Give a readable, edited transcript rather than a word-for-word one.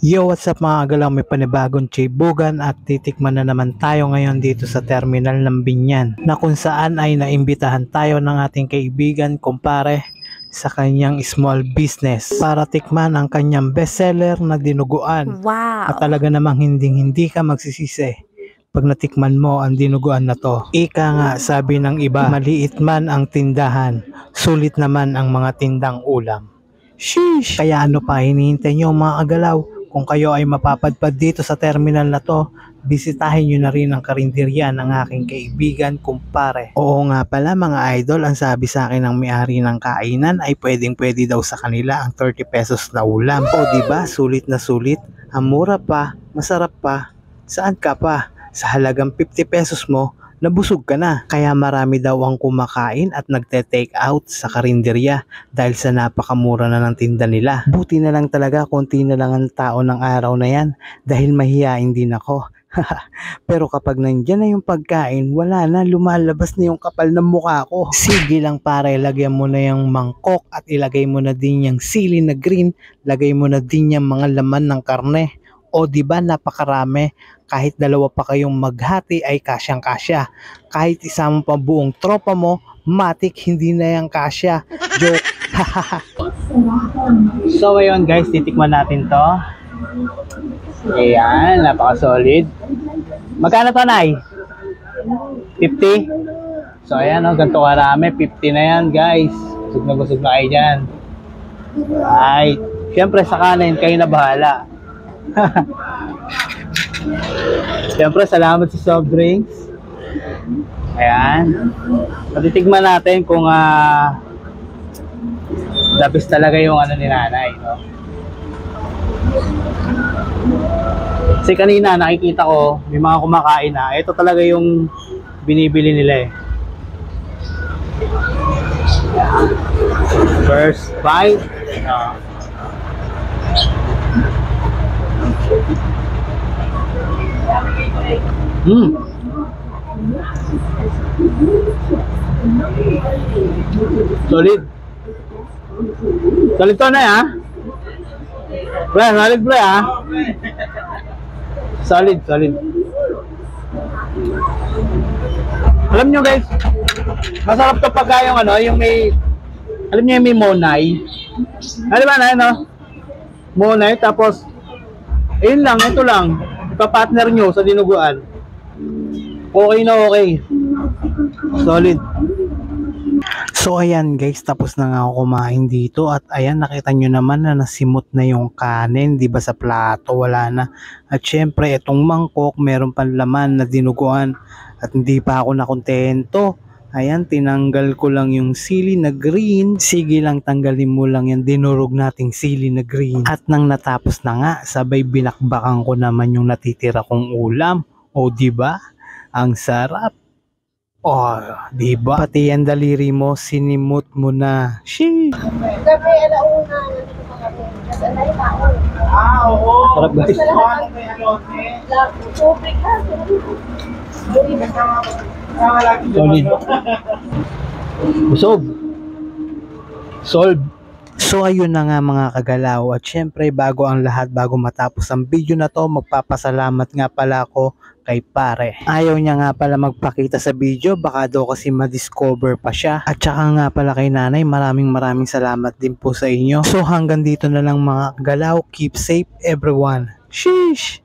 Yo, what's up mga agalaw, may panibagong chibugan at titikman na naman tayo ngayon dito sa terminal ng Binyan na kung saan ay naimbitahan tayo ng ating kaibigan kumpare sa kanyang small business para tikman ang kanyang bestseller na dinuguan. Wow! At talaga namang hindi ka magsisisi pag natikman mo ang dinuguan na to. Ika nga, sabi ng iba, maliit man ang tindahan, sulit naman ang mga tindang ulam. Sheesh! Kaya ano pa hinihintay nyo mga agalaw? Kung kayo ay mapapadpad dito sa terminal na to, bisitahin nyo na rin ang karinderya ng aking kaibigan kumpare. Oo nga pala mga idol, ang sabi sa akin ng may-ari ng kainan ay pwedeng-pwede daw sa kanila ang 30 pesos na ulam. O diba, sulit na sulit, ang mura pa, masarap pa, saan ka pa? Sa halagang 50 pesos mo, nabusog ka na. Kaya marami daw ang kumakain at nagte-take out sa karinderya dahil sa napakamura na ng tinda nila. Buti na lang talaga konti na lang ang tao ng araw na yan dahil mahihain din ako. Pero kapag nandyan na yung pagkain, wala na, lumalabas na yung kapal ng mukha ko. Sige lang pare, lagyan mo na yung mangkok at ilagay mo na din yung sili na green, lagay mo na din yung mga laman ng karne. O diba napakarami, kahit dalawa pa kayong maghati ay kasyang-kasya. Kahit isama pa buong tropa mo, matik hindi na yung kasya. Joke. So ayun guys, titikman natin to. Ayan, napaka-solid. Magkano to, Nay? 50? So ayan, oh, ganito karami, 50 na yan guys. Busog na kayo dyan. Right. Siyempre sa kanin, kayo na bahala. Siyempre, salamat sa soft drinks. Ayan. Patitigman natin kung labis talaga yung ano ni nanay, no? Kasi kanina nakikita ko may mga kumakain na ito talaga yung binibili nila eh. Ayan. First bite. Solid. Solid to na ha. Pre, solid pre ha. Solid. Alam nyo guys, masarap to pagka yung ano, yung may, alam nyo yung may monay. Ano ba na, no? Monay, tapos ayun lang, ito lang ipapartner nyo sa dinuguan. Okay na okay. Solid. So ayan guys, tapos na nga ako kumain dito at ayan, nakita nyo naman na nasimot na yung kanin, di ba, sa plato, wala na. At syempre itong mangkok meron pang laman na dinuguan at hindi pa ako nakontento. Ayan, tinanggal ko lang yung sili na green. Sige lang, tanggalin mo lang yung dinurog nating sili na green. At nang natapos na nga, sabay binakbakan ko naman yung natitira kong ulam. O diba? Ang sarap. Oh, diba? Pati yung daliri mo, sinimot mo na. Sheesh! Gabi, alauna. Oo. Sarap guys. Tubig ha. Solid. Busog. Solve. So ayun na nga mga kagalaw, at syempre bago ang lahat, bago matapos ang video na to, magpapasalamat nga pala ako kay pare. Ayaw niya nga pala magpakita sa video, baka daw kasi ma-discover pa siya. At saka nga pala kay nanay, maraming salamat din po sa inyo. So hanggang dito na lang mga kagalaw, keep safe everyone. Sheesh!